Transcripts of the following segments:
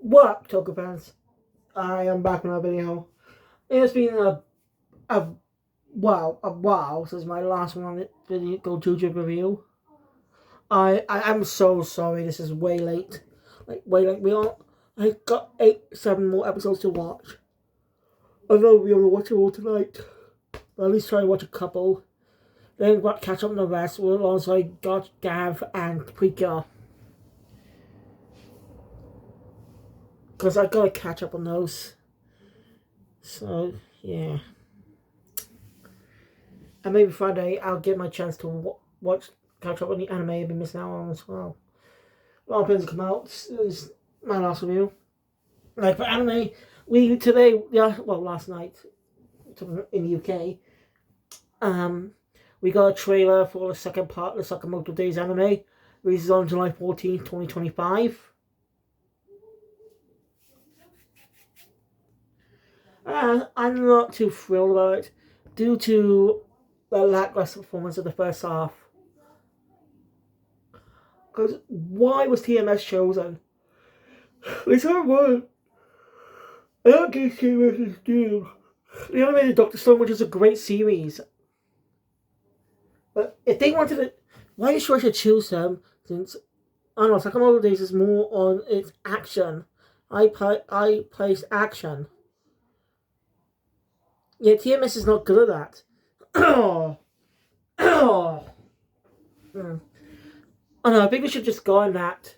What up, Toku fans? I am back with another video. It's been a while since my last one on the video Gozyuger review. I am so sorry. This is way late, like way late. I got 7 more episodes to watch. I don't know if we'll be able to watch it all tonight, but at least try to watch a couple. Then catch up on the rest. We'll also got Gav and Preaker. Because I gotta catch up on those. So, yeah. And maybe Friday I'll get my chance to catch up on the anime I've been missing out on as well. A lot of things come out. This is my last review. Like for anime, last night in the UK, we got a trailer for the second part of the Sakamoto Days anime, releases on July 14th, 2025. I'm not too thrilled about it due to the lackluster performance of the first half. Because why was TMS chosen? It's hard. I don't think TMS is due. The Animated Doctor Stone, which is a great series. But if they wanted it, why did Shueisha choose them? Since, I don't know, Sakamoto Days is more on its action. I placed action. Yeah, TMS is not good at that. I don't know, I think we should just go on that.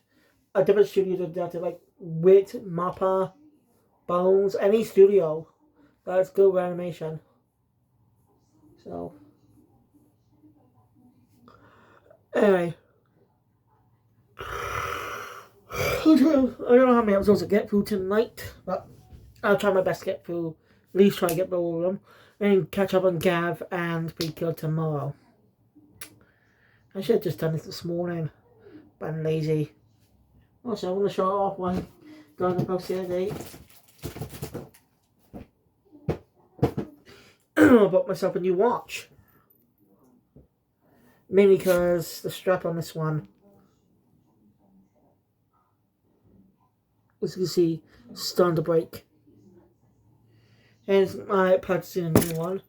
A different studio than that, like Wit, Mappa, Bones, any studio that's good with animation. So, anyway. I don't know how many episodes to get through tonight, but I'll try my best to get through, at least try to get through all of them, and catch up on Gav and Pre-Kill tomorrow. I should have just done this morning, but I'm lazy. Also, I want to show it off one going to post the other day. I bought myself a new watch. Mainly because the strap on this one, as you can see, starting to break. And my purchasing a new one.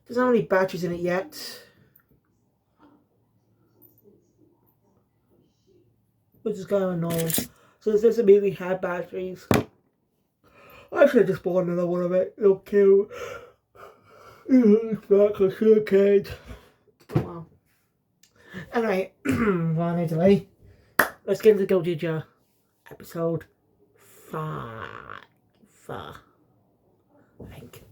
There's not any batteries in it yet, which is kind of annoying. So this doesn't really have batteries. I should have just bought another one of it. It'll kill. It's back a sugarcane. Oh wow. Anyway, one delay. Let's get into Gozyuger episode 5. I think.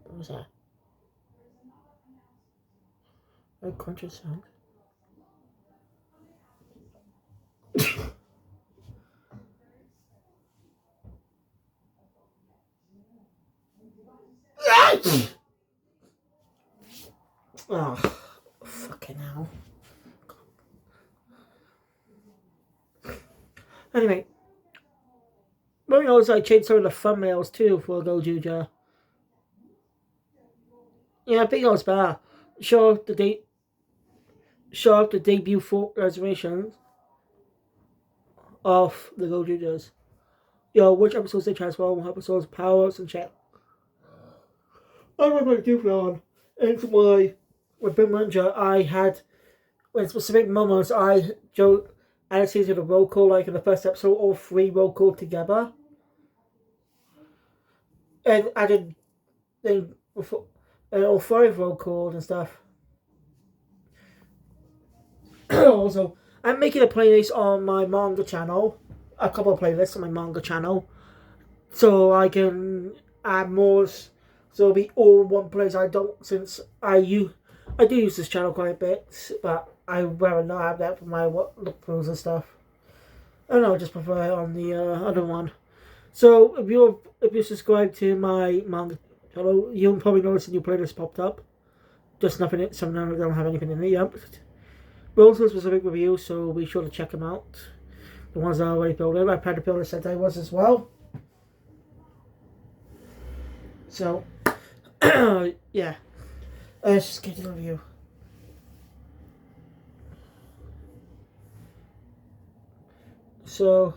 What was that? A crunchy sound. Oh, fucking hell. Anyway, moving on, I changed some of the thumbnails too for Gozyuger. Yeah, I think it was better. Show off the debut for reservations of the Gozyugers. Which episodes they transform, what episodes, power-ups, and shit. I remember doing on, and why with Bin Manager I had, when specific moments I annotated a roll call, like in the first episode, all 3 roll call together. And added then all 5 roll calls and stuff. Also, I'm making a playlist on my manga channel, a couple of playlists on my manga channel, so I can add more. So it'll be all one place. Since I do use this channel quite a bit, but I rather not have that for my look throughs and stuff. I don't know, I just prefer it on the other one. So if you subscribe to my manga channel, you'll probably notice a new playlist popped up. Just nothing in it. Some of them don't have anything in it yet. But also specific reviews, so be sure to check them out. The ones that I already built in. I plan to build a Sentai ones as well. So, yeah. Let's just get to the review. So,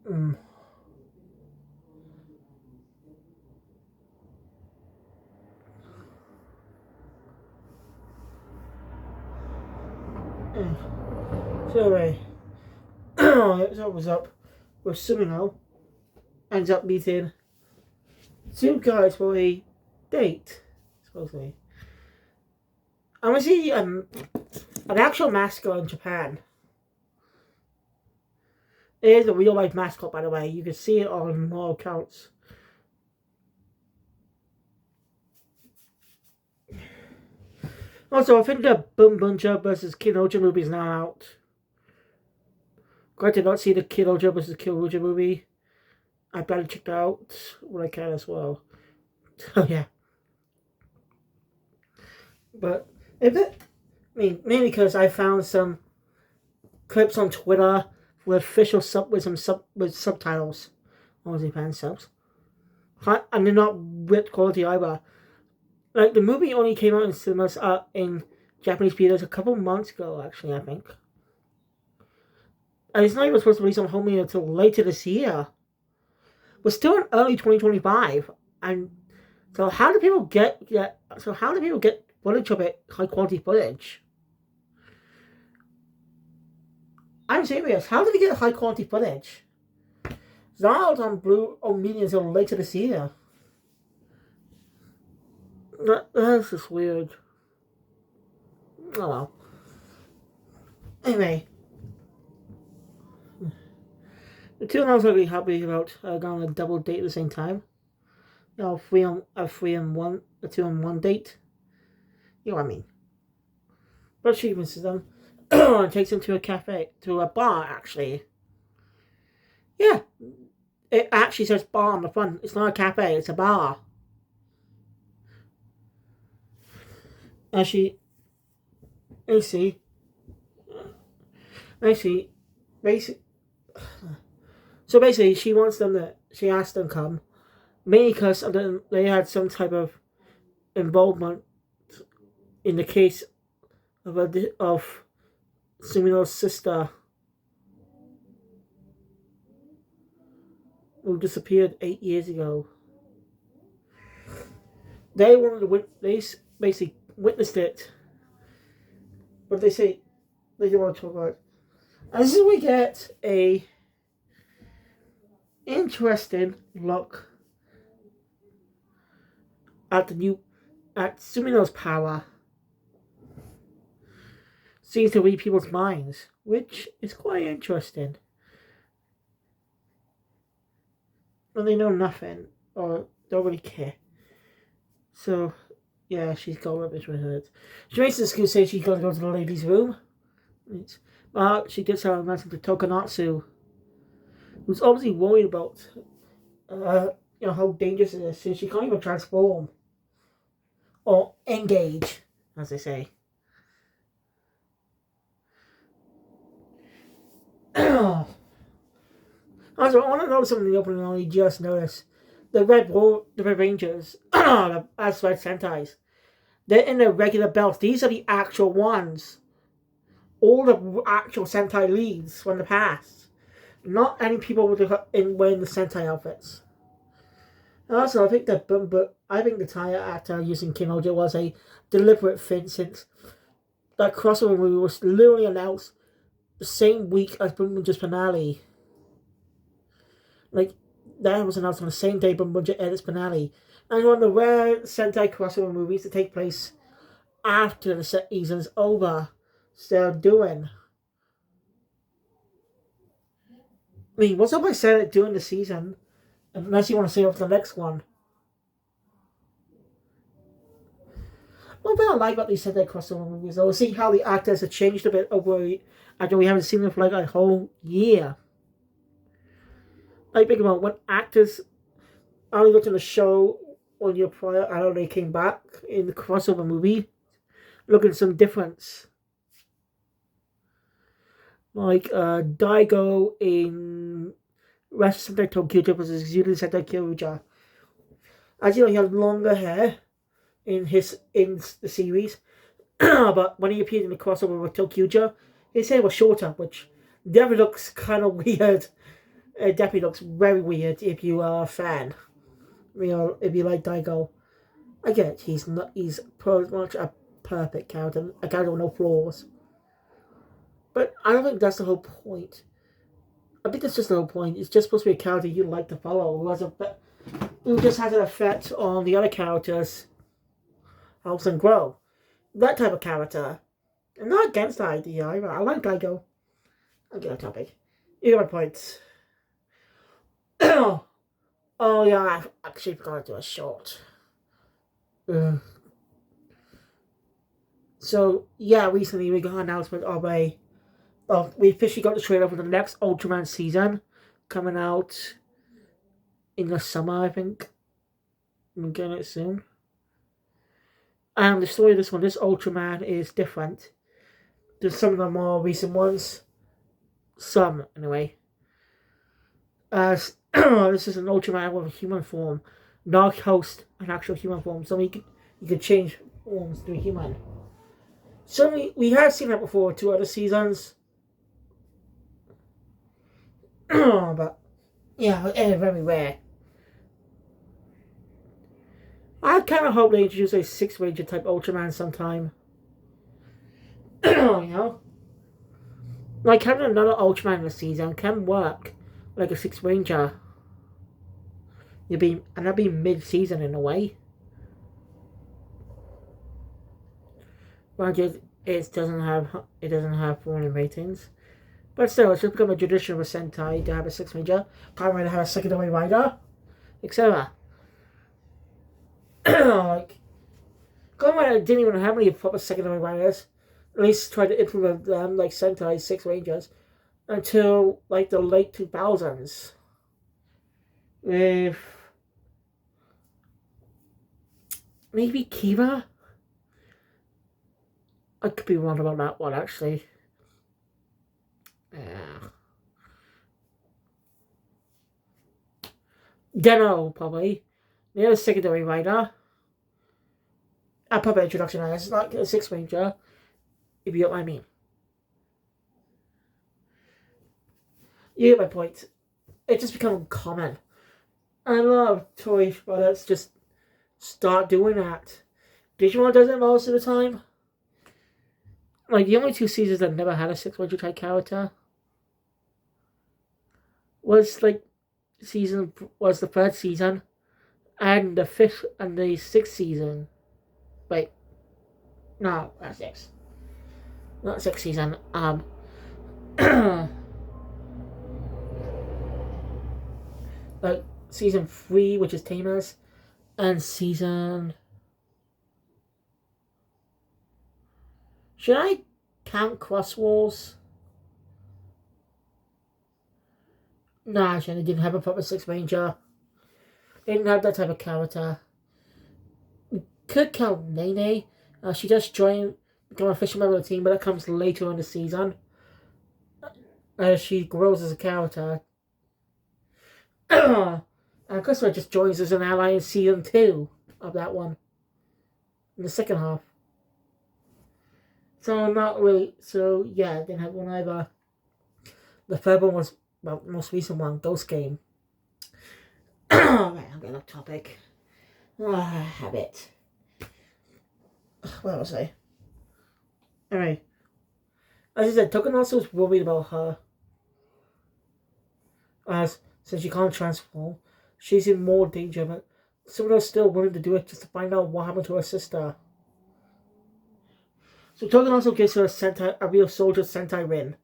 mm, so anyway, that was up with Sumino. Ends up meeting two guys for a date, supposedly. I'm gonna see an actual mascot in Japan. It is a real life mascot, by the way. You can see it on all accounts. Also, I think the Bunbunja versus Kinoja movie is now out. Glad to not see the Kinoja versus Kyoja movie. I better check that out when I can as well. So yeah. But if it, I mean, mainly because I found some clips on Twitter with official with subtitles. Honestly, fan subs. And they're not ripped quality either. Like, the movie only came out in cinemas in Japanese theaters a couple months ago, actually, I think. And it's not even supposed to release on home media until later this year. We're still in early 2025. And so how do people get footage of it, high quality footage? I'm serious. How did we get high quality footage? It's not out on on media until later this year. That's just weird. Oh well. Anyway, the two of us are really happy about going on a double date at the same time. You know, a 2-in-1 date. You know what I mean. But she misses them and takes them to a bar actually. Yeah, it actually says bar on the front. It's not a cafe. It's a bar. And she, I see, basically, so basically, she asked them to come, mainly because they had some type of involvement in the case of Sumino's sister, who disappeared 8 years ago. They wanted to they basically witnessed it, but they say they don't want to talk about it. And this is where we get a interesting look at Sumino's power. Seems to read people's minds, which is quite interesting. And they know nothing or don't really care. So yeah, she's got rubbish with her. She makes the excuse say she's going to go to the ladies' room. But she did have a message to Tokonatsu, who's obviously worried about how dangerous it is, since she can't even transform or engage, as they say. Also, I want to know something in the opening. I just noticed the Red Rangers, as Red Sentais. They're in their regular belts. These are the actual ones. All the actual Sentai leads from the past. Not any people wearing the Sentai outfits. Also, I think the Thai actor using Kinoja was a deliberate thing, since that crossover movie was literally announced the same week as Bunbunja's finale. Like, that was announced on the same day Bunbunja edits finale. And one of the rare Sentai crossover movies to take place after the season's over. Still doing. I mean, what's up I said it during the season? Unless you want to see it for the next one. One thing I like about these Sentai crossover movies, though, is see how the actors have changed a bit over after we haven't seen them for like a whole year. Like, think about when actors only looked in the show 1 year prior, I know they came back in the crossover movie, looking some difference. Like Daigo in Rest Sentai Tokyo versus Gozyuger Sentai Kyoja. As you know, he had longer hair in the series, but when he appeared in the crossover with Tokyo, His hair was shorter, which definitely looks kind of weird. It definitely looks very weird if you are a fan. You know, if you like Daigo. I get it, he's not. He's pretty much a perfect character, a character with no flaws. But I don't think that's the whole point. I think that's just the whole point. It's just supposed to be a character you like to follow, who just has an effect on the other characters, helps them grow. That type of character. I'm not against that idea either. I like Daigo. I'll get off topic. You get my point. Oh yeah, I actually forgot to do a short. So yeah, recently we got an announcement we officially got the trailer for the next Ultraman season coming out in the summer, I think. I'm getting it soon. And the story of this Ultraman is different than some of the more recent ones. Some, anyway. As this is an Ultraman with a human form, not host an actual human form, so you can change forms to a human. So we have seen that before 2 other seasons. But yeah, it's very rare. I kind of hope they introduce a 6 Ranger type Ultraman sometime. You know? Like having another Ultraman in the season can work like a 6 Ranger. That'd be mid-season in a way. Granted, it doesn't have warning ratings. But still, it's just become a tradition of a Sentai to have a 6 Ranger, probably to have a secondary rider, etc. Like, Gozyuger didn't even have any proper secondary riders. At least try to implement them like Sentai 6 Rangers until like the late 2000s. With maybe Kiva? I could be wrong about that one actually. Yeah. Deno, probably. The other secondary rider. A proper introduction, it's not a 6 Ranger, if you get what I mean. You get my point. It's just become common. I love toy products just start doing that. Digimon does it most of the time. Like, the only 2 seasons that never had a 6 Ranger type character was the 3rd season and the 5th and the 6th season. Wait. No, not 6. Not 6th season. Like season 3, which is Tamers, and season. Should I count Cross Wars? No, actually, they didn't have a proper 6 Ranger. They didn't have that type of character. We could count Nene. She just joined, become an official member of the team, but that comes later in the season. As she grows as a character. And Christopher just joins as an ally in season 2 of that one. In the second half. So, not really. So, yeah, didn't have one either. The third one was, well, the most recent one, Ghost Game. Right, I'm getting off topic. Habit. Where was I? Anyway. As I said, Token also was worried about her. Since she can't transform, she's in more danger, but someone is still willing to do it just to find out what happened to her sister. So Token also gives her a real soldier Sentai ring.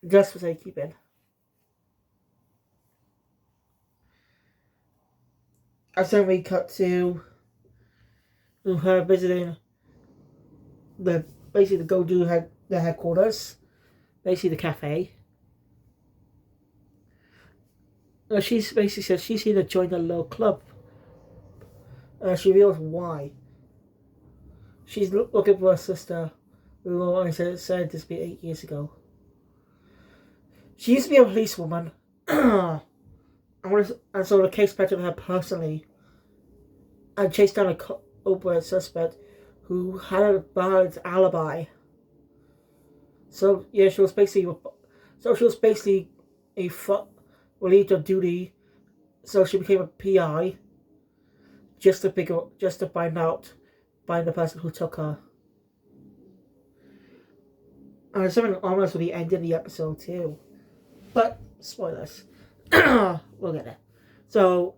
Just what they keep in. And then we cut to her visiting the Gozyuger the headquarters, basically the cafe. She's basically said she's here to join the little club. She reveals why. She's looking for her sister, who I said this be 8 years ago. She used to be a policewoman. And so the case better with her personally, and chased down a culprit suspect who had a bad alibi. So yeah, she was basically a relieved of duty. So she became a PI just to find the person who took her. And there's something almost with the end of the episode too. But spoilers. We'll get it. So,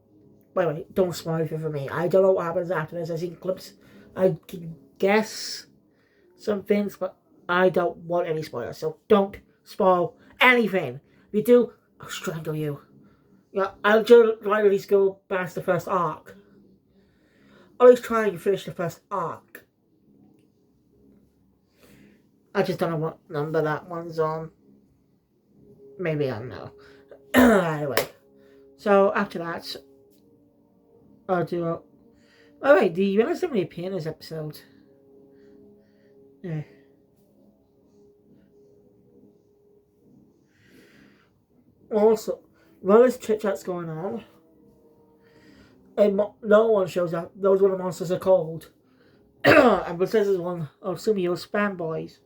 by the way, don't spoil it for me. I don't know what happens after this. I've seen clips. I can guess some things, but I don't want any spoilers. So don't spoil anything. If you do, I'll strangle you. Yeah, I'll just try to at least go past the first arc. I'll at least try and finish the first arc. I just don't know what number that one's on. Maybe I don't know. Anyway, so after that, I'll do a... Oh wait, do you realize somebody appear in this episode? Yeah. Also, while this chit chat's going on, no one shows up. Knows what the monsters are called. And but this is one of Sumio's fanboys.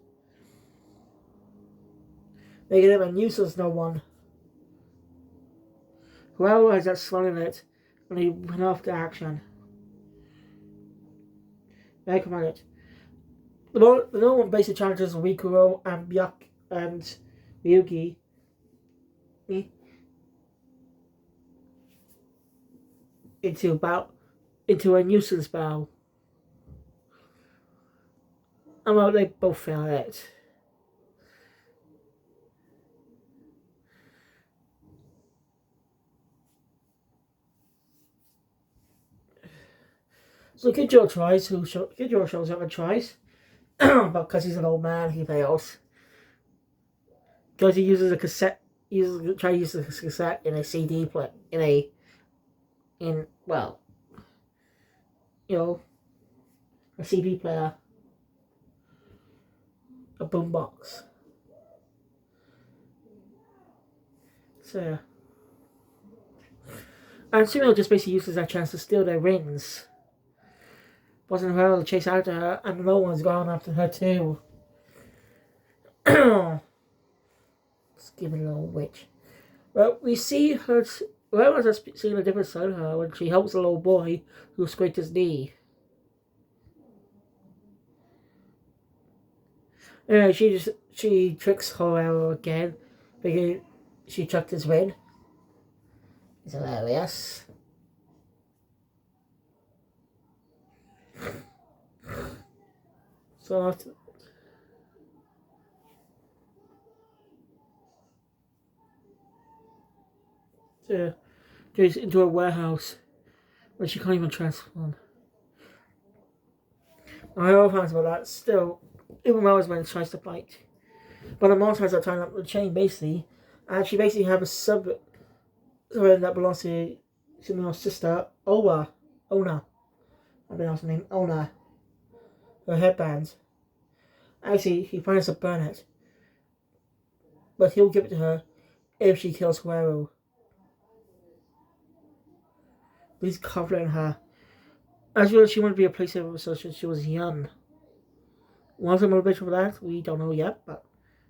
Making him a nuisance, No.1. Whoever has that swelling it, and he went off to action. Very commanded. The No.1 basically challenges Rikuro and Byaku and Ryugi into a nuisance battle. And well, they both fail at it. So Gozyuger shows up and tries. But because he's an old man, he fails. Because he uses a cassette, try to use the cassette in a CD play, a CD player, a boombox. So yeah. And Sumo just basically uses that chance to steal their rings. Wasn't her to chase after her, and no one's gone after her too. Let's give it a little witch. Well, we see her. Whoever has seen a different side of her when she helps a little boy who scraped his knee. Yeah, she tricks Horror again because she chucked his ring. It's hilarious. So after goes into a warehouse where she can't even transform. I have fans about that. Still, even when she tries to fight, but the monster has a tying up the chain basically, and she basically has a submarine that belongs to Sumio's sister, Ona. I pronounce her name, Ona. Her headband. Actually, he plans to burn it, but he'll give it to her if she kills Huero. He's covering her. As well as she wanted to be a placeholder so she was young. What's the motivation for that? We don't know yet, but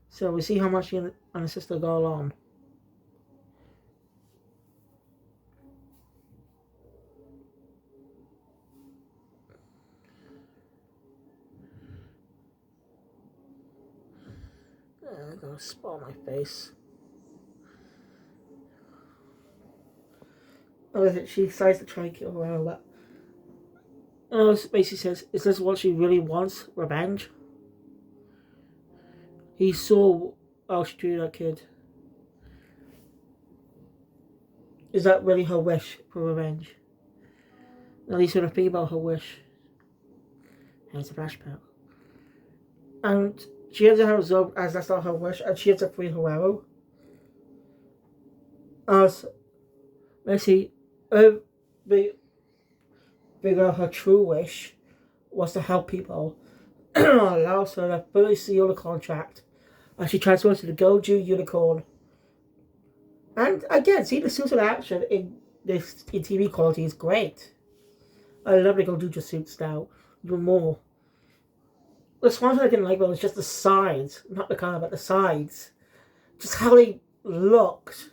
so we see how much she and her sister go along. I'm gonna spoil my face. Oh, she decides to try and kill her, but basically says, is this what she really wants? Revenge? He saw how she treated that kid. Is that really her wish for revenge? At least when I think about her wish. And it's a flashback. And she ends up her resolve as that's not her wish, and she ends up free Huero. As Messi, figure her true wish was to help people. Allows her to fully seal the contract, and she transfers to the Goju unicorn. And again, seeing the suits of action in TV quality is great. I love the Goju suits now, even more. The one thing I didn't like about it was just the sides, not the color, but the sides. Just how they looked,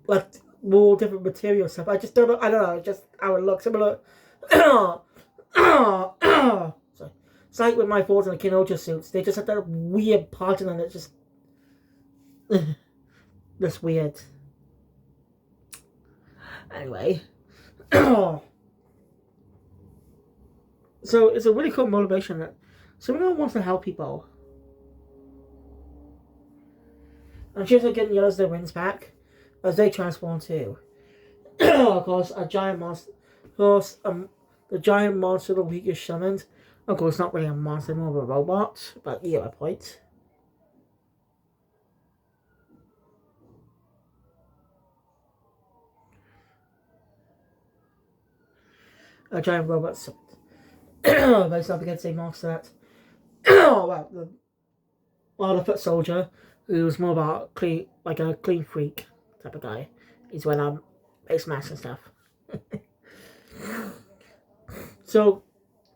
like more different material stuff. I just don't know. I don't know. Just how it looks. Similar. Sorry. It's like with my Forza and the Kinoja suits. They just have that weird pattern on it. Just that's weird. Anyway. So it's a really cool motivation that someone wants to help people. And she's getting the others their wings back as they transform too. Of course, a giant monster. Of course, the giant monster the week is summoned. Of course, not really a monster, more of a robot, but you get my point. A giant robot summoned. But it's not against a monster that. The foot soldier, who was more about clean, like a clean freak type of guy. He's when makes masks and stuff. So,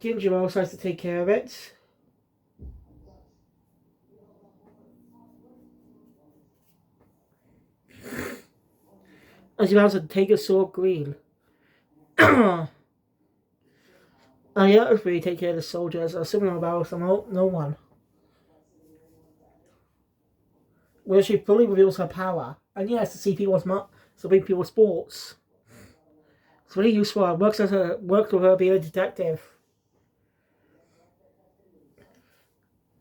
Kinjiro decides to take care of it. As he vows to take a sword green. And the other three take care of the soldiers, assuming about from No.1. Where she fully reveals her power. And yes, to see people's sports. It's really useful. It works with her being a detective.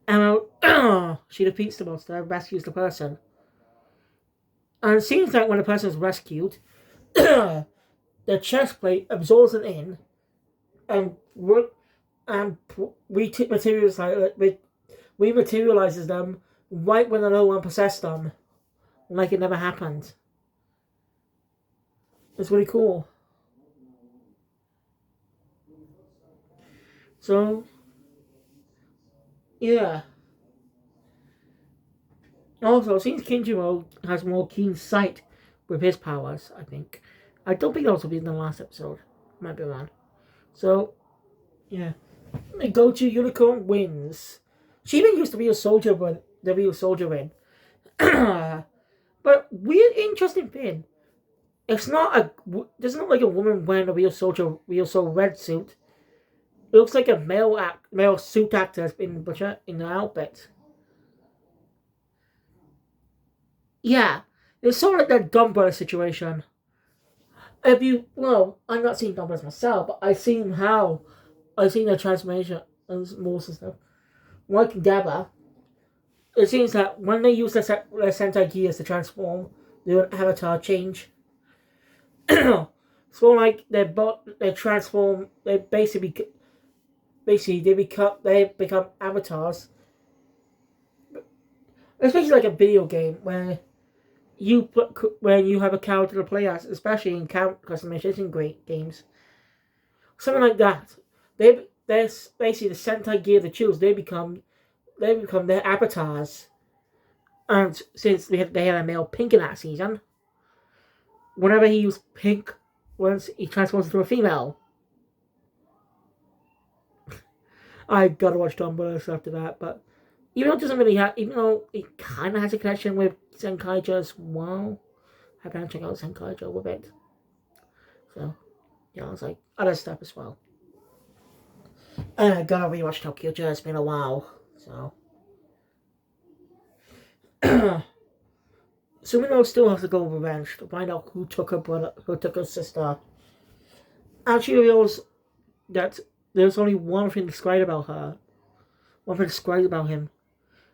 And she defeats the monster and rescues the person. And it seems that when the person is rescued, the chest plate absorbs it in and rematerializes them right when the No.1 possessed them. Like it never happened. It's really cool. So, yeah. Also, it seems Kinjiro has more keen sight with his powers, I think. I don't think that will be in the last episode. Might be wrong. So, yeah. The Gochu Unicorn wins. She even used to be a soldier when the real soldier in. But weird, interesting thing. It's not like a woman wearing a real soldier red suit. It looks like a male suit actor has been butchered in the outfit. Yeah, it's sort of like that Dumbbell situation. I'm not seeing Dumbbells myself, but I've seen the transformation and more stuff. What I can gather, it seems that when they use their Sentai gears to transform, their avatar change. It's more like they transform. They basically they become avatars. It's basically like a video game where you have a character to play as, especially in customization games. Something like that. They're basically the Sentai gear they choose. They become their avatars. And since they had a male Pink in that season, whenever he used Pink, once he transforms into a female. I gotta watch Dumbbells after that, but even though it kind of has a connection with Senkaijo as well, I can check out Senkaijo with it. So, it's like other stuff as well. And I gotta rewatch Tokyo Joe. It's been a while, so. Sumino still has to go revenge to find out who took her sister. And she reveals that there's only one thing described about her. One thing described about him.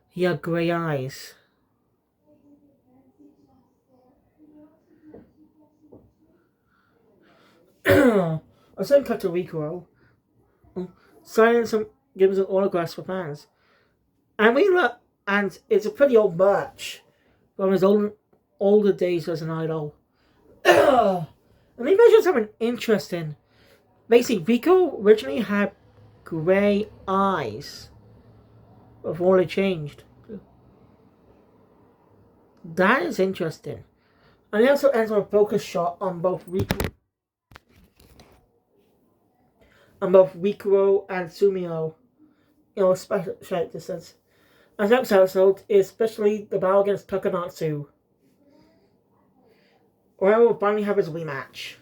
He had grey eyes. A certain cut to Rikuro. Silence gives an autographs for fans. And it's a pretty old merch from his older days as an idol. And he mentions something interesting. Basically, Rico originally had grey eyes before they changed. That is interesting. And he also ends with a focus shot on both Rikuro and Sumio. special distance. And next episode is especially the battle against Takanatsu, where we'll finally have his rematch.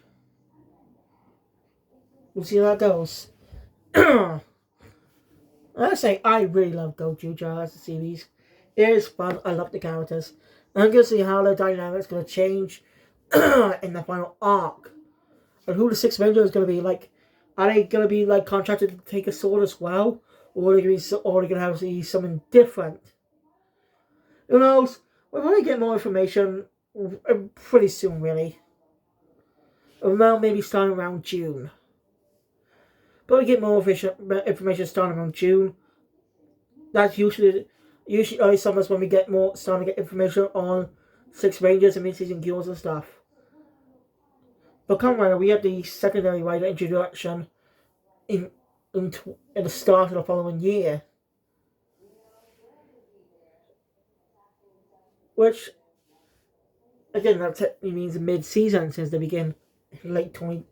We'll see how that goes. I say I really love Gozyuger as a series. It is fun. I love the characters. And I'm going to see how the dynamic's going to change in the final arc. And who the Sixth Ranger is going to be. Like, are they going to be like contracted to take a sword as well? Or are they going to have to be something different? Who knows? We're going to get more information pretty soon, really. Around maybe starting around June. But we get more information starting around June. That's usually early summers when we get starting to get information on Six Rangers and mid-season guilds and stuff. But come on, we have the secondary rider introduction in the start of the following year, which again that technically means mid-season since they begin late in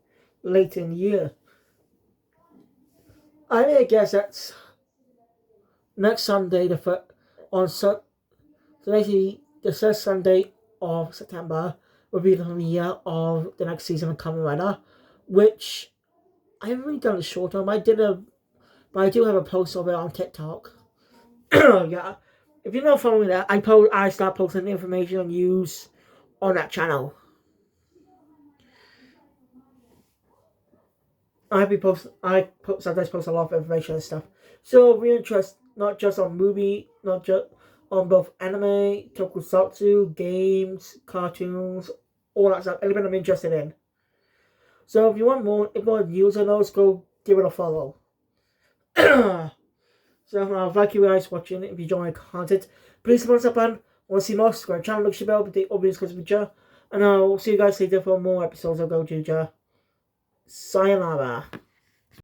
the year. I guess that's next Sunday, basically the first Sunday of September will be the premiere of the next season of Kamen Rider, which I haven't really done a short on. But I do have a post of it on TikTok. Yeah, if you're not following that, I start posting information and news on that channel. Sometimes post a lot of information and stuff. So we're interested not just on not just on both anime, tokusatsu, games, cartoons, all that stuff. Anything I'm interested in. So if you want more news on those, go give it a follow. So thank you guys for watching. If you enjoy my content, please thumbs up and want to see more, subscribe channel, look bell, but the obvious picture. And I'll see you guys later for more episodes of Gozyuger. Sayonara.